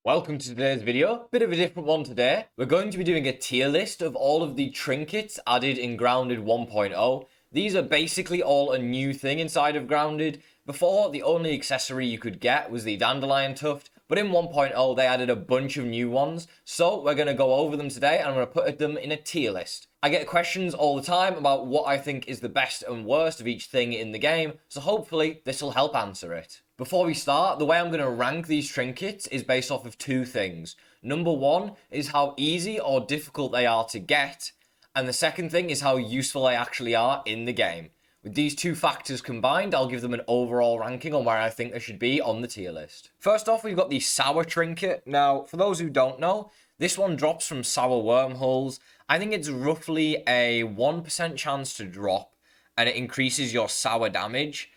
Welcome to today's video. Bit of a different one today. We're going to be doing a tier list of all of the trinkets added in Grounded 1.0. These are basically all a new thing inside of Grounded. Before, the only accessory you could get was the dandelion tuft, but in 1.0 they added a bunch of new ones. So we're going to go over them today and I'm going to put them in a tier list. I get questions all the time about what I think is the best and worst of each thing in the game, so hopefully this will help answer it. Before we start, the way I'm going to rank these trinkets is based off of two things. Number one is how easy or difficult they are to get, and the second thing is how useful they actually are in the game. With these two factors combined, I'll give them an overall ranking on where I think they should be on the tier list. First off, we've got the Sour Trinket. Now, for those who don't know, this one drops from Sour Wormholes. I think it's roughly a 1% chance to drop, and it increases your sour damage.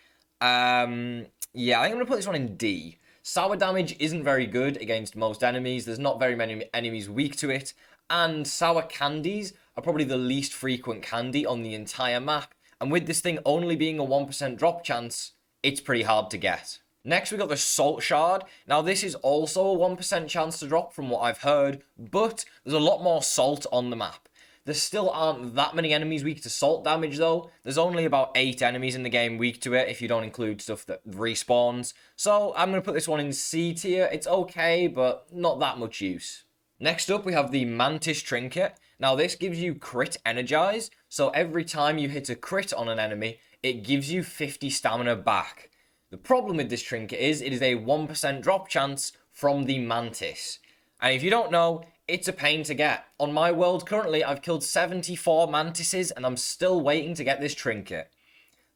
Yeah, I think I'm going to put this one in D. Sour damage isn't very good against most enemies. There's not very many enemies weak to it. And sour candies are probably the least frequent candy on the entire map. And with this thing only being a 1% drop chance, it's pretty hard to get. Next, we got the Salt Shard. Now, this is also a 1% chance to drop from what I've heard, but there's a lot more salt on the map. There still aren't that many enemies weak to salt damage, though. There's only about 8 enemies in the game weak to it, if you don't include stuff that respawns. So, I'm going to put this one in C tier. It's okay, but not that much use. Next up, we have the Mantis Trinket. Now, this gives you crit energize, so every time you hit a crit on an enemy, it gives you 50 stamina back. The problem with this trinket is it is a 1% drop chance from the Mantis. And if you don't know, it's a pain to get. On my world currently, I've killed 74 mantises and I'm still waiting to get this trinket.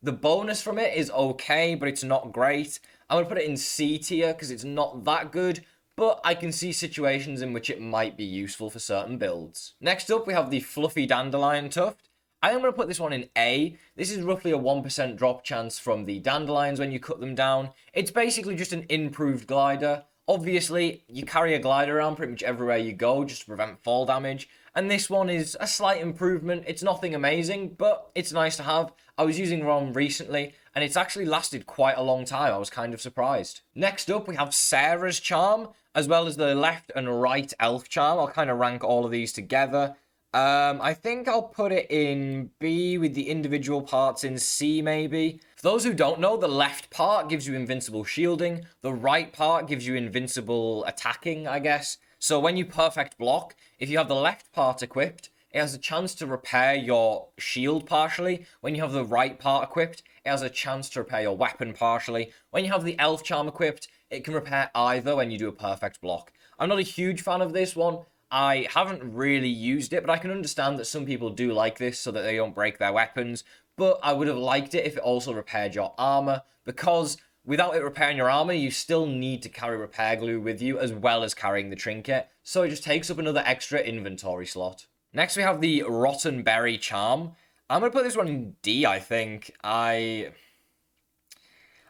The bonus from it is okay, but it's not great. I'm going to put it in C tier because it's not that good, but I can see situations in which it might be useful for certain builds. Next up, we have the Fluffy Dandelion Tuft. I am going to put this one in A. This is roughly a 1% drop chance from the dandelions when you cut them down. It's basically just an improved glider. Obviously, you carry a glider around pretty much everywhere you go just to prevent fall damage. And this one is a slight improvement. It's nothing amazing, but it's nice to have. I was using one recently, and it's actually lasted quite a long time. I was kind of surprised. Next up, we have Sarah's Charm, as well as the left and right elf charm. I'll kind of rank all of these together. I think I'll put it in B with the individual parts in C, maybe. For those who don't know, the left part gives you invincible shielding. The right part gives you invincible attacking, I guess. So when you perfect block, if you have the left part equipped, it has a chance to repair your shield partially. When you have the right part equipped, it has a chance to repair your weapon partially. When you have the elf charm equipped, it can repair either when you do a perfect block. I'm not a huge fan of this one. I haven't really used it, but I can understand that some people do like this so that they don't break their weapons. But I would have liked it if it also repaired your armor, because without it repairing your armor, you still need to carry repair glue with you as well as carrying the trinket. So it just takes up another extra inventory slot. Next, we have the Rotten Berry Charm. I'm going to put this one in D, I think. I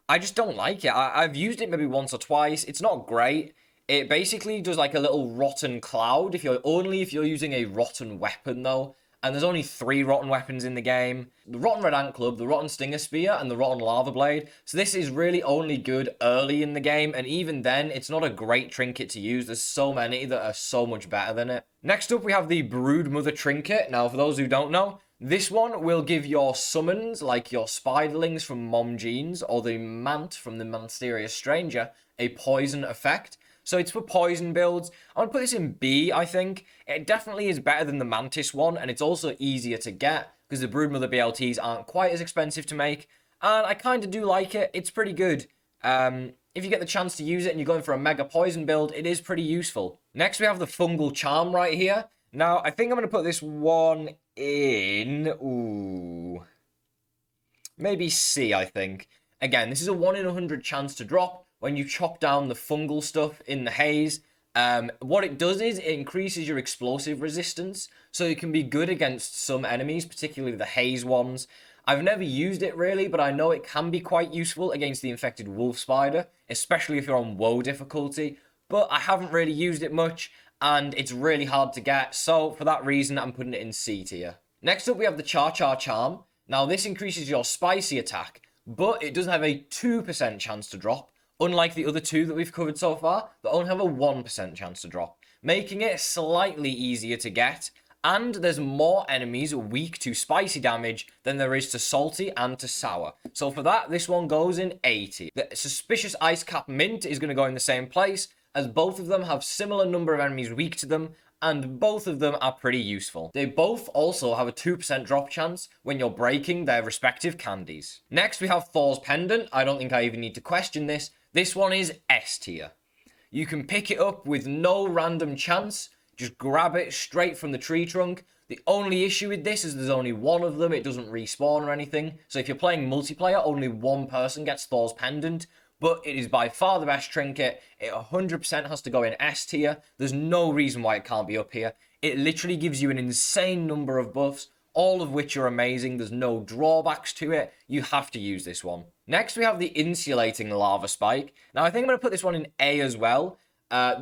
just don't like it. I've used it maybe once or twice. It's not great. It basically does like a little rotten cloud if you're using a rotten weapon, though. And there's only 3 rotten weapons in the game. The Rotten Red Ant Club, the Rotten Stinger Spear, and the Rotten Lava Blade. So this is really only good early in the game, and even then, it's not a great trinket to use. There's so many that are so much better than it. Next up, we have the Broodmother Trinket. Now, for those who don't know, this one will give your summons, like your spiderlings from Mom Jeans, or the Mant from the Mysterious Stranger, a poison effect. So it's for poison builds. I would put this in B, I think. It definitely is better than the Mantis one, and it's also easier to get, because the Broodmother BLTs aren't quite as expensive to make. And I kind of do like it. It's pretty good. If you get the chance to use it and you're going for a mega poison build, it is pretty useful. Next, we have the Fungal Charm right here. Now, I think I'm going to put this one in... Ooh. Maybe C, I think. Again, this is a 1 in 100 chance to drop when you chop down the fungal stuff in the haze. What it does is it increases your explosive resistance, so it can be good against some enemies, particularly the haze ones. I've never used it really, but I know it can be quite useful against the infected wolf spider, especially if you're on woe difficulty, but I haven't really used it much, and it's really hard to get, so for that reason I'm putting it in C tier. Next up we have the Char Char Charm. Now this increases your spicy attack, but it does have a 2% chance to drop, Unlike the other two that we've covered so far, they only have a 1% chance to drop, making it slightly easier to get, and there's more enemies weak to spicy damage than there is to salty and to sour. So for that, this one goes in 80. The Suspicious Ice Cap Mint is going to go in the same place, as both of them have similar number of enemies weak to them, and both of them are pretty useful. They both also have a 2% drop chance when you're breaking their respective candies. Next, we have Thor's Pendant. I don't think I even need to question this. This one is S tier. You can pick it up with no random chance. Just grab it straight from the tree trunk. The only issue with this is there's only one of them. It doesn't respawn or anything. So if you're playing multiplayer, only one person gets Thor's Pendant. But it is by far the best trinket. It 100% has to go in S tier. There's no reason why it can't be up here. It literally gives you an insane number of buffs, all of which are amazing. There's no drawbacks to it. You have to use this one. Next, we have the Insulating Lava Spike. Now, I think I'm going to put this one in A as well.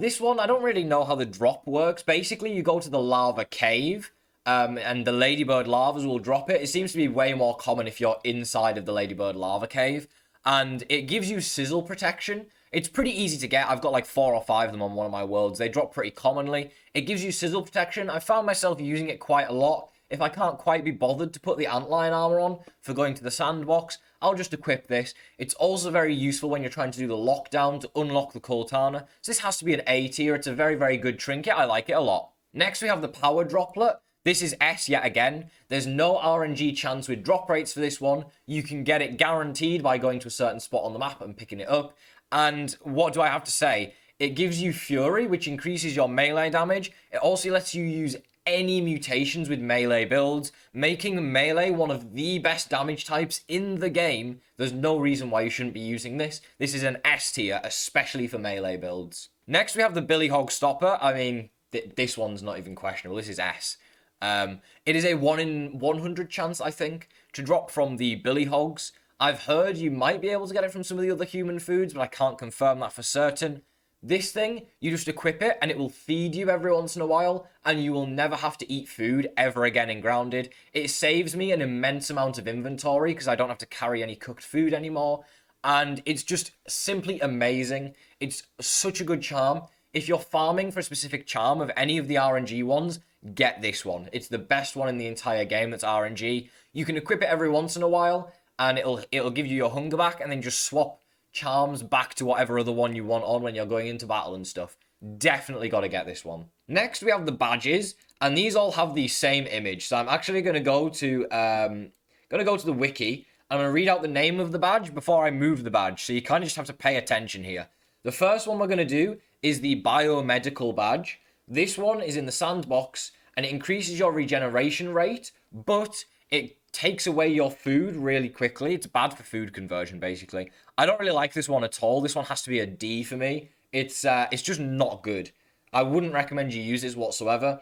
This one, I don't really know how the drop works. Basically, you go to the lava cave, and the ladybird lavas will drop it. It seems to be way more common if you're inside of the ladybird lava cave. And it gives you sizzle protection. It's pretty easy to get. I've got like 4 or 5 of them on one of my worlds. They drop pretty commonly. It gives you sizzle protection. I found myself using it quite a lot. If I can't quite be bothered to put the antlion armor on for going to the sandbox, I'll just equip this. It's also very useful when you're trying to do the lockdown to unlock the Kultana. So this has to be an A tier. It's a very, very good trinket. I like it a lot. Next, we have the Power Droplet. This is S yet again. There's no RNG chance with drop rates for this one. You can get it guaranteed by going to a certain spot on the map and picking it up. And what do I have to say? It gives you Fury, which increases your melee damage. It also lets you use any mutations with melee builds, making melee one of the best damage types in the game. There's no reason why you shouldn't be using this. This is an S tier, especially for melee builds. Next, we have the Billy Hog Stopper. I mean, this one's not even questionable. This is S. It is a 1 in 100 chance, I think, to drop from the Billy Hogs. I've heard you might be able to get it from some of the other human foods, but I can't confirm that for certain. This thing, you just equip it and it will feed you every once in a while, and you will never have to eat food ever again in Grounded. It saves me an immense amount of inventory because I don't have to carry any cooked food anymore, and it's just simply amazing. It's such a good charm. If you're farming for a specific charm of any of the RNG ones, get this one. It's the best one in the entire game that's RNG. You can equip it every once in a while, and it'll give you your hunger back, and then just swap charms back to whatever other one you want on when you're going into battle and stuff. Definitely got to get this one. Next, we have the badges, and these all have the same image. So I'm actually going to go to the wiki. I'm going to read out the name of the badge before I move the badge, so you kind of just have to pay attention here. The first one we're going to do is the biomedical badge. This one is in the sandbox, and it increases your regeneration rate, but it takes away your food really quickly. It's bad for food conversion, basically. I don't really like this one at all. This one has to be a D for me. It's just not good. I wouldn't recommend you use this whatsoever.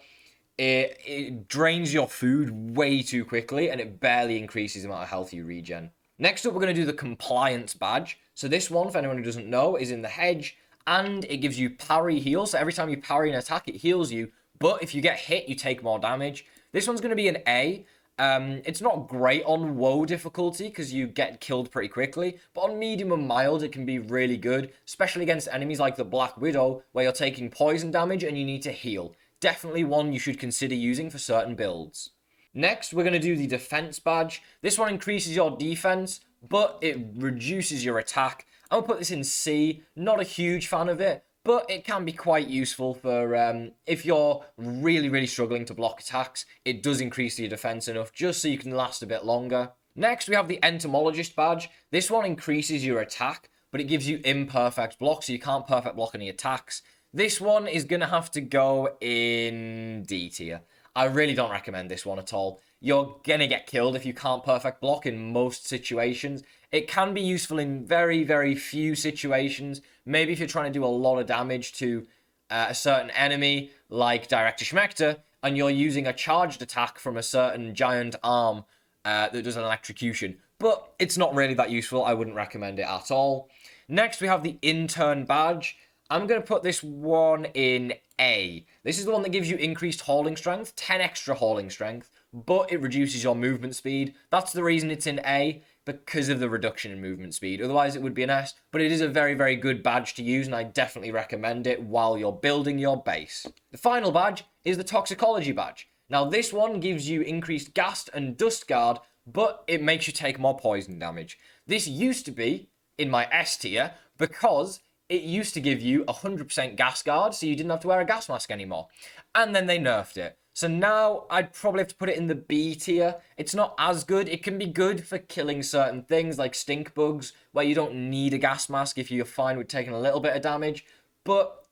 It drains your food way too quickly, and it barely increases the amount of health you regen. Next up, we're going to do the compliance badge. So this one, for anyone who doesn't know, is in the hedge, and it gives you parry heal. So every time you parry an attack, it heals you. But if you get hit, you take more damage. This one's going to be an A. It's not great on woe difficulty because you get killed pretty quickly, but on medium and mild it can be really good, especially against enemies like the Black Widow where you're taking poison damage and you need to heal. Definitely one you should consider using for certain builds. Next, we're going to do the defense badge. This one increases your defense, but it reduces your attack. I'm going to put this in C. Not a huge fan of it, but it can be quite useful for if you're really, really struggling to block attacks. It does increase your defense enough just so you can last a bit longer. Next, we have the Entomologist badge. This one increases your attack, but it gives you imperfect block, so you can't perfect block any attacks. This one is going to have to go in D tier. I really don't recommend this one at all. You're going to get killed if you can't perfect block in most situations. It can be useful in very, very few situations. Maybe if you're trying to do a lot of damage to a certain enemy, like Director Schmechter, and you're using a charged attack from a certain giant arm that does an electrocution. But it's not really that useful. I wouldn't recommend it at all. Next, we have the Intern badge. I'm going to put this one in A. This is the one that gives you increased hauling strength, 10 extra hauling strength, but it reduces your movement speed. That's the reason it's in A. because of the reduction in movement speed. Otherwise, it would be an S, but it is a very, very good badge to use, and I definitely recommend it while you're building your base. The final badge is the Toxicology badge. Now, this one gives you increased Ghast and Dust Guard, but it makes you take more poison damage. This used to be in my S tier because it used to give you 100% gas guard, so you didn't have to wear a gas mask anymore. And then they nerfed it. So now I'd probably have to put it in the B tier. It's not as good. It can be good for killing certain things like stink bugs, where you don't need a gas mask if you're fine with taking a little bit of damage. But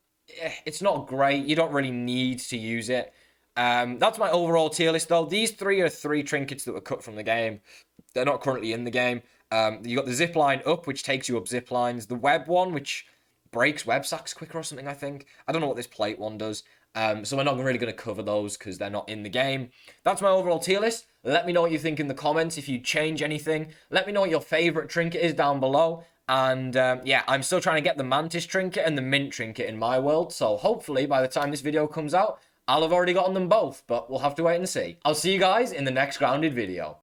it's not great. You don't really need to use it. That's my overall tier list, though. These three are three trinkets that were cut from the game. They're not currently in the game. You got the zip line up, which takes you up zip lines. The web one, which breaks web sacks quicker or something, I think. I don't know what this plate one does. So we're not really going to cover those because they're not in the game. That's my overall tier list. Let me know what you think in the comments if you change anything. Let me know what your favourite trinket is down below. And yeah, I'm still trying to get the Mantis trinket and the Mint trinket in my world. So hopefully by the time this video comes out, I'll have already gotten them both. But we'll have to wait and see. I'll see you guys in the next Grounded video.